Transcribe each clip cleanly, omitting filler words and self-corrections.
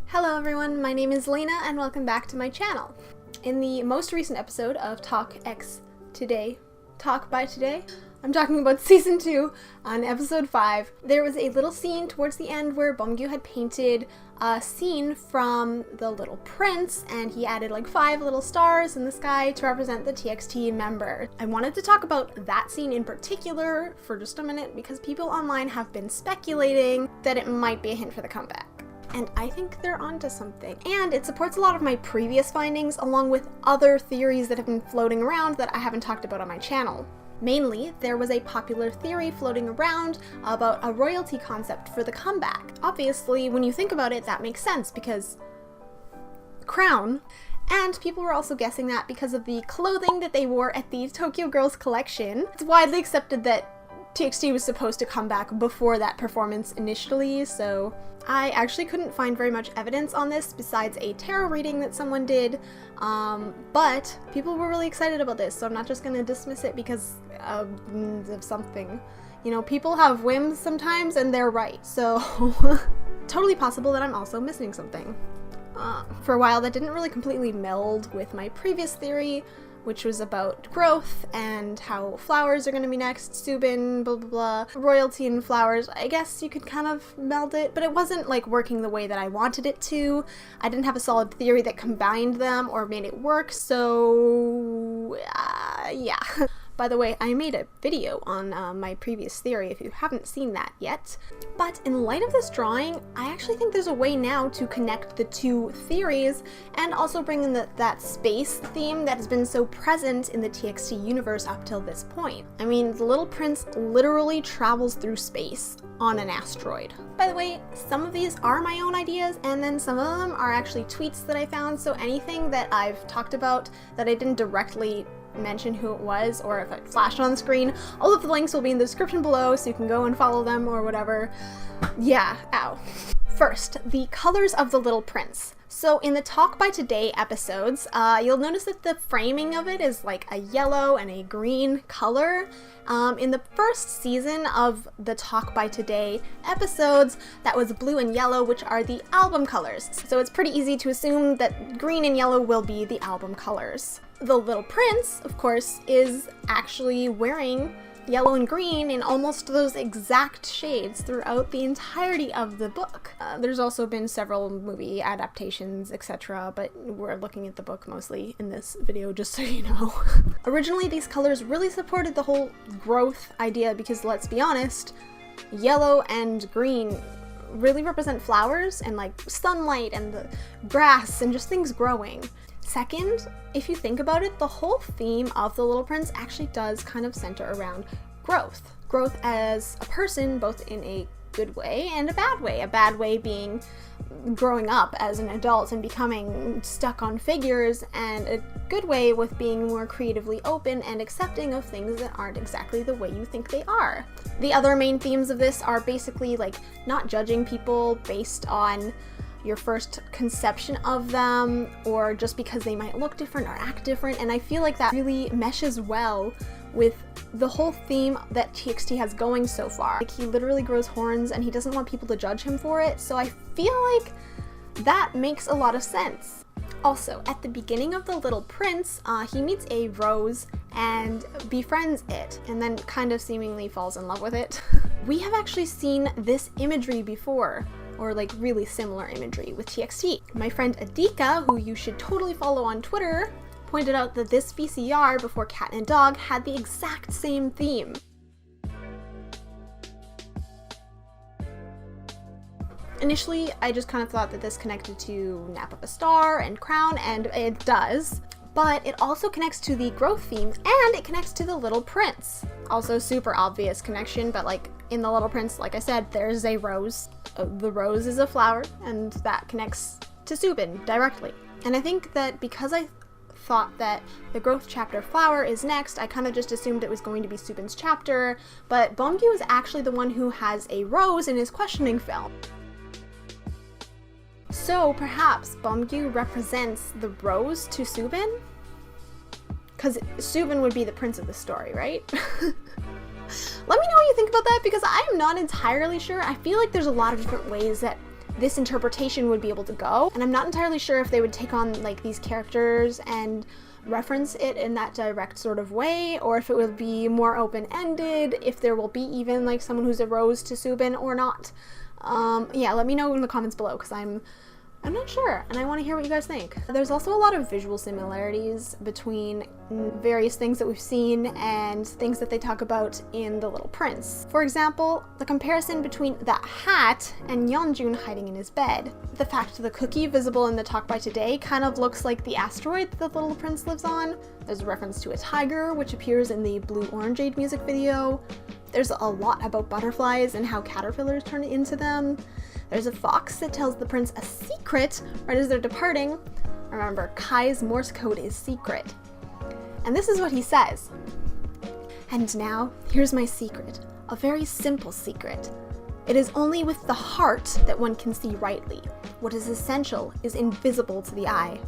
Hello everyone, my name is Lena and welcome back to my channel. In the most recent episode of Talk by Today, I'm talking about Season 2 on Episode 5. There was a little scene towards the end where Beomgyu had painted a scene from The Little Prince and he added like 5 little stars in the sky to represent the TXT member. I wanted to talk about that scene in particular for just a minute because people online have been speculating that it might be a hint for the comeback. And I think they're onto something. And it supports a lot of my previous findings along with other theories that have been floating around that I haven't talked about on my channel. Mainly, there was a popular theory floating around about a royalty concept for the comeback. Obviously, when you think about it, that makes sense because crown. And people were also guessing that because of the clothing that they wore at the Tokyo Girls collection. It's widely accepted that TXT was supposed to come back before that performance initially, so I actually couldn't find very much evidence on this besides a tarot reading that someone did, but people were really excited about this, so I'm not just gonna dismiss it because of something. You know, people have whims sometimes and they're right, so totally possible that I'm also missing something. For a while that didn't really completely meld with my previous theory, which was about growth and how flowers are going to be next, Subin, blah blah blah, royalty and flowers. I guess you could kind of meld it, but it wasn't like working the way that I wanted it to. I didn't have a solid theory that combined them or made it work, so yeah. By the way, I made a video on my previous theory if you haven't seen that yet. But in light of this drawing, I actually think there's a way now to connect the two theories and also bring in that space theme that has been so present in the TXT universe up till this point. I mean, the Little Prince literally travels through space on an asteroid. By the way, some of these are my own ideas and then some of them are actually tweets that I found, so anything that I've talked about that I didn't directly mention who it was or if it flashed on the screen, all of the links will be in the description below so you can go and follow them or whatever. Yeah, ow. First, the colors of the Little Prince. So in the Talk by Today episodes, you'll notice that the framing of it is like a yellow and a green color. In the first season of the Talk by Today episodes, that was blue and yellow, which are the album colors. So it's pretty easy to assume that green and yellow will be the album colors. The Little Prince, of course, is actually wearing yellow and green in almost those exact shades throughout the entirety of the book. There's also been several movie adaptations, etc., but we're looking at the book mostly in this video, just so you know. Originally, these colors really supported the whole growth idea because, let's be honest, yellow and green really represent flowers and like sunlight and the grass and just things growing. Second, if you think about it, the whole theme of The Little Prince actually does kind of center around growth. Growth as a person, both in a good way and a bad way. A bad way being growing up as an adult and becoming stuck on figures, and a good way with being more creatively open and accepting of things that aren't exactly the way you think they are. The other main themes of this are basically like not judging people based on your first conception of them or just because they might look different or act different, and I feel like that really meshes well with the whole theme that TXT has going so far. Like, he literally grows horns and he doesn't want people to judge him for it, so I feel like that makes a lot of sense. Also, at the beginning of The Little Prince, he meets a rose and befriends it, and then kind of seemingly falls in love with it. We have actually seen this imagery before, or like really similar imagery with TXT. My friend Adika, who you should totally follow on Twitter, pointed out that this VCR before Cat and Dog had the exact same theme. Initially, I just kind of thought that this connected to Nap of a Star and Crown, and it does, but it also connects to the growth themes and it connects to The Little Prince. Also super obvious connection, but like in The Little Prince, like I said, there's a rose. The rose is a flower, and that connects to Subin directly. And I think that because I thought that the growth chapter flower is next, I kind of just assumed it was going to be Subin's chapter, but Beomgyu is actually the one who has a rose in his questioning film. So perhaps Beomgyu represents the rose to Subin? Because Subin would be the prince of the story, right? Let me know what you think about that, because I'm not entirely sure. I feel like there's a lot of different ways that this interpretation would be able to go. And I'm not entirely sure if they would take on like these characters and reference it in that direct sort of way, or if it would be more open-ended, if there will be even like someone who's a rose to Subin or not. Yeah, let me know in the comments below, because I'm not sure, and I want to hear what you guys think. There's also a lot of visual similarities between various things that we've seen and things that they talk about in The Little Prince. For example, the comparison between that hat and Yeonjun hiding in his bed. The fact the cookie visible in the Talk by Today kind of looks like the asteroid that The Little Prince lives on. There's a reference to a tiger, which appears in the Blue Orangeade music video. There's a lot about butterflies and how caterpillars turn into them. There's a fox that tells the prince a secret right as they're departing. Remember, Kai's Morse code is secret. And this is what he says. "And now, here's my secret. A very simple secret. It is only with the heart that one can see rightly. What is essential is invisible to the eye."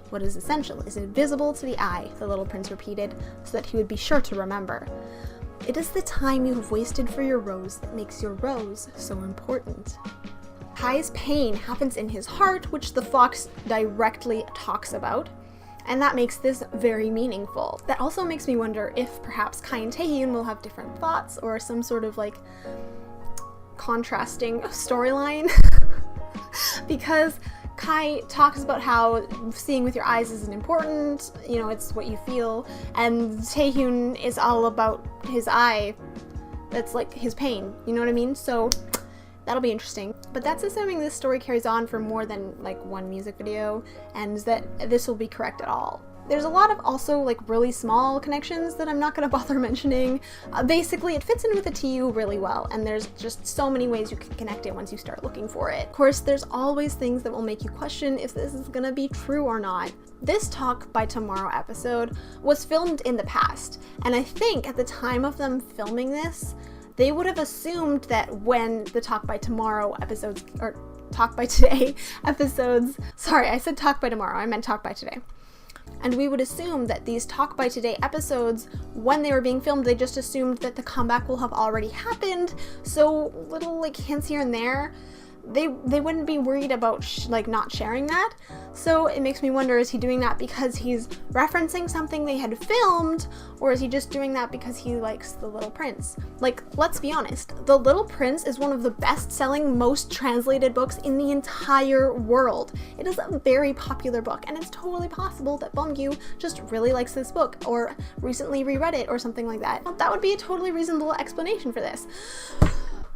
What is essential is invisible to the eye, the little prince repeated, so that he would be sure to remember. "It is the time you have wasted for your rose that makes your rose so important." Kai's pain happens in his heart, which the fox directly talks about, and that makes this very meaningful. That also makes me wonder if perhaps Kai and Taehyun will have different thoughts or some sort of like contrasting storyline because Kai talks about how seeing with your eyes isn't important, you know, it's what you feel, and Taehyun is all about his eye, that's like his pain, you know what I mean? So that'll be interesting. But that's assuming this story carries on for more than like one music video, and that this will be correct at all. There's a lot of also like really small connections that I'm not going to bother mentioning. Basically, it fits in with the TU really well, and there's just so many ways you can connect it once you start looking for it. Of course, there's always things that will make you question if this is going to be true or not. This Talk by Tomorrow episode was filmed in the past, and I think at the time of them filming this, they would have assumed that when the Talk by Tomorrow episodes, or Talk by Today episodes, sorry, I said Talk by Tomorrow, I meant Talk by Today. And we would assume that these Talk by Today episodes, when they were being filmed, they just assumed that the comeback will have already happened, so little like hints here and there, they wouldn't be worried about like not sharing that. So it makes me wonder, is he doing that because he's referencing something they had filmed, or is he just doing that because he likes The Little Prince? Like, let's be honest, The Little Prince is one of the best-selling, most translated books in the entire world. It is a very popular book, and it's totally possible that Beomgyu just really likes this book, or recently reread it, or something like that. Well, that would be a totally reasonable explanation for this.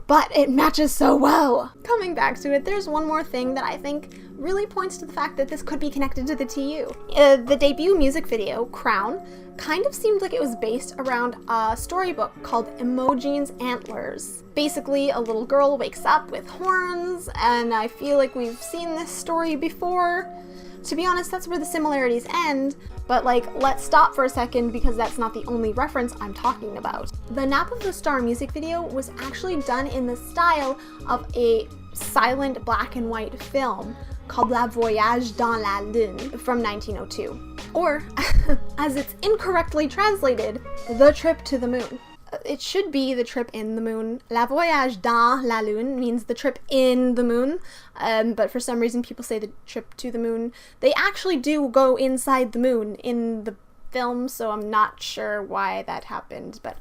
But it matches so well. Coming back to it, there's one more thing that I think really points to the fact that this could be connected to the TU. The debut music video, Crown, kind of seemed like it was based around a storybook called Imogen's Antlers. Basically, a little girl wakes up with horns, and I feel like we've seen this story before. To be honest, that's where the similarities end, but like, let's stop for a second because that's not the only reference I'm talking about. The Nap of the Star music video was actually done in the style of a silent black and white film called La Voyage dans la Lune from 1902. Or, as it's incorrectly translated, The Trip to the Moon. It should be The Trip in the Moon. La Voyage dans la Lune means the trip in the moon, but for some reason people say the trip to the moon. They actually do go inside the moon in the film, so I'm not sure why that happened, but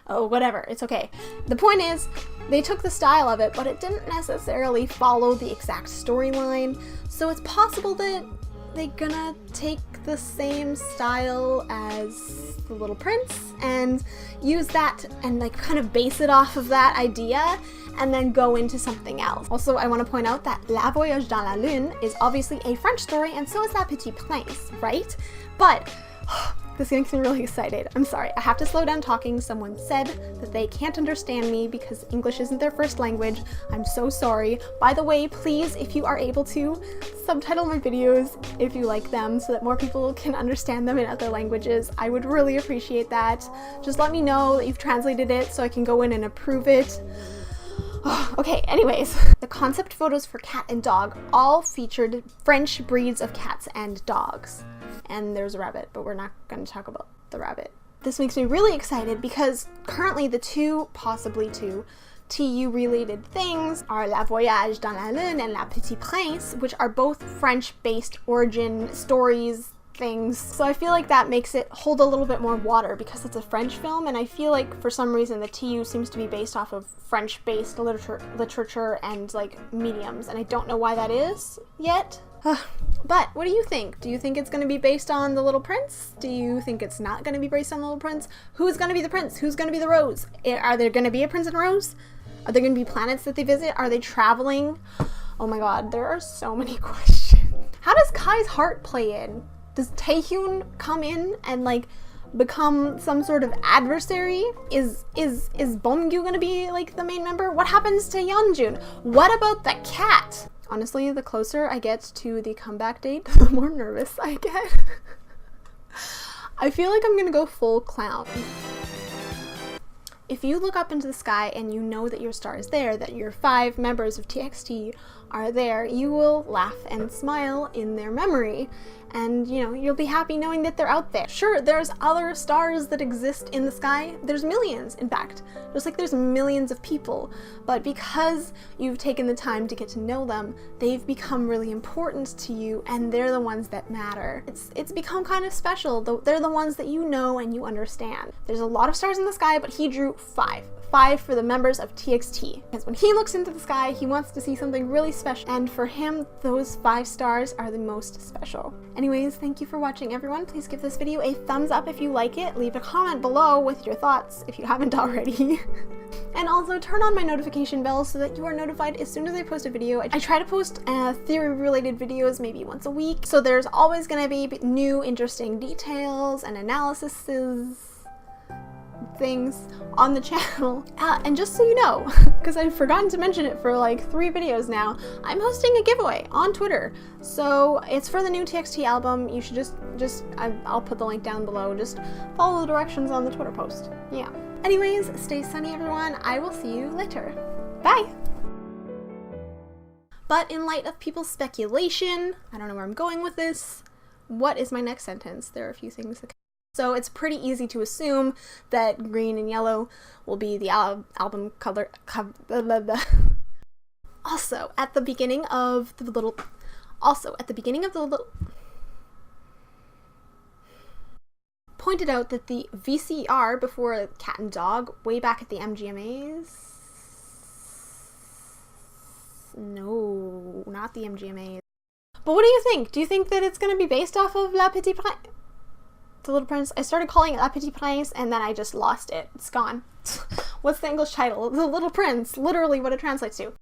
oh, whatever, it's okay. The point is, they took the style of it, but it didn't necessarily follow the exact storyline, so it's possible that they're gonna take the same style as The Little Prince and use that and like kind of base it off of that idea and then go into something else. Also, I want to point out that La Voyage dans la Lune is obviously a French story, and so is La Petite Prince, right? But this makes me really excited. I'm sorry, I have to slow down talking. Someone said that they can't understand me because English isn't their first language. I'm so sorry. By the way, please, if you are able to, subtitle my videos if you like them so that more people can understand them in other languages. I would really appreciate that. Just let me know that you've translated it so I can go in and approve it. Okay, anyways, the concept photos for cat and dog all featured French breeds of cats and dogs. And there's a rabbit, but we're not going to talk about the rabbit. This makes me really excited because currently the possibly two, TU related things are La Voyage dans la Lune and La Petit Prince, which are both French-based origin stories things. So I feel like that makes it hold a little bit more water because it's a French film, and I feel like for some reason the TU seems to be based off of French-based literature and like mediums, and I don't know why that is yet. But what do you think? Do you think it's going to be based on The Little Prince? Do you think it's not going to be based on The Little Prince? Who's going to be the prince? Who's going to be the rose? Are there going to be a prince and rose? Are there going to be planets that they visit? Are they traveling? Oh my god, there are so many questions. How does Kai's heart play in? Does Taehyun come in and like become some sort of adversary? Is Beomgyu gonna be like the main member? What happens to Yeonjun? What about the cat? Honestly, the closer I get to the comeback date, the more nervous I get. I feel like I'm gonna go full clown. If you look up into the sky and you know that your star is there, that your 5 members of TXT are there, you will laugh and smile in their memory. And, you know, you'll be happy knowing that they're out there. Sure, there's other stars that exist in the sky. There's millions, in fact. Just like there's millions of people. But because you've taken the time to get to know them, they've become really important to you, and they're the ones that matter. It's become kind of special. They're the ones that you know and you understand. There's a lot of stars in the sky, but he drew 5. 5 for the members of TXT. Because when he looks into the sky, he wants to see something really special. And for him, those 5 stars are the most special. Anyways, thank you for watching, everyone. Please give this video a thumbs up if you like it. Leave a comment below with your thoughts if you haven't already. And also turn on my notification bell so that you are notified as soon as I post a video. I try to post theory-related videos maybe once a week. So there's always going to be new interesting details and analyses things on the channel. And just so you know, because I've forgotten to mention it for like 3 videos now, I'm hosting a giveaway on Twitter. So it's for the new TXT album. You should I'll put the link down below. Just follow the directions on the Twitter post. Yeah. Anyways, stay sunny, everyone. I will see you later. Bye! But in light of people's speculation, I don't know where I'm going with this. What is my next sentence? There are a few things that So it's pretty easy to assume that green and yellow will be the album color. Also, at the beginning of the little. Pointed out that the VCR before Cat and Dog, way back at the MGMAs. No, not the MGMAs. But what do you think? Do you think that it's going to be based off of La Petite Prince? The Little Prince. I started calling it La Petite Prince and then I just lost it. It's gone. What's the English title? The Little Prince. Literally what it translates to.